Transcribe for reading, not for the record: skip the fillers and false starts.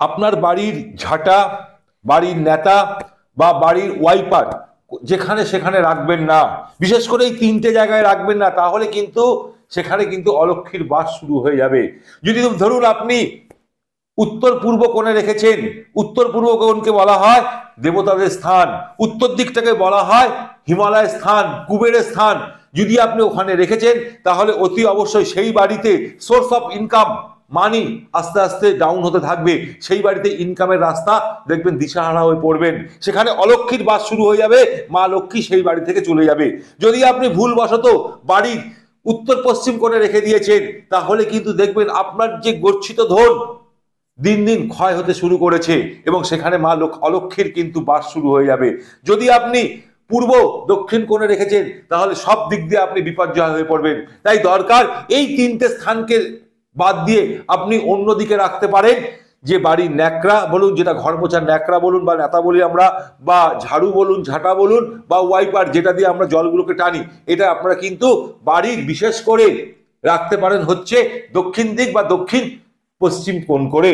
আপনার বাড়ির ঝাঁটা, বাড়ির নেতা বা বাড়ির ওয়াইপার যেখানে সেখানে রাখবেন না। বিশেষ করে এই তিনটে জায়গায় রাখবেন না, তাহলে কিন্তু সেখানে কিন্তু অলক্ষ্মীর বাস শুরু হয়ে যাবে। যদি ধরুন আপনি উত্তর পূর্ব কোণে রেখেছেন, উত্তর পূর্ব কোণকে বলা হয় দেবতাদের স্থান, উত্তর দিকটাকে বলা হয় হিমালয়ের স্থান, কুবেরের স্থান। যদি আপনি ওখানে রেখেছেন তাহলে অতি অবশ্যই সেই বাড়িতে সোর্স অফ ইনকাম, মানি আস্তে আস্তে ডাউন হতে থাকবে। সেই বাড়িতে ইনকামের রাস্তা দেখবেন দিশাহারা হয়ে পড়বেন, সেখানে অলক্ষ্মীর বাস শুরু হয়ে যাবে, মা লক্ষ্মী সেই বাড়ি থেকে চলে যাবে। যদি আপনি ভুলবশত বাড়ির উত্তর পশ্চিম কোণে রেখে দিয়েছেন, তাহলে কিন্তু দেখবেন আপনার যে গচ্ছিত ধন দিন দিন ক্ষয় হতে শুরু করেছে এবং সেখানে মা অলক্ষ্মীর কিন্তু বাস শুরু হয়ে যাবে। যদি আপনি পূর্ব দক্ষিণ কোণে রেখেছেন, তাহলে সব দিক দিয়ে আপনি বিপর্যয় হয়ে পড়বেন। তাই দরকার এই তিনটে স্থানকে বাদ দিয়ে আপনি অন্যদিকে রাখতে পারেন। যে বাড়ির ন্যাকড়া বলুন, যেটা ঘর মোছার ন্যাকড়া বলুন বা নেতা বলি আমরা, বা ঝাড়ু বলুন, ঝাঁটা বলুন, বা ওয়াইপার যেটা দিয়ে আমরা জলগুলোকে টানি, এটা আপনারা কিন্তু বাড়ির বিশেষ করে রাখতে পারেন হচ্ছে দক্ষিণ দিক বা দক্ষিণ পশ্চিম কোণ করে।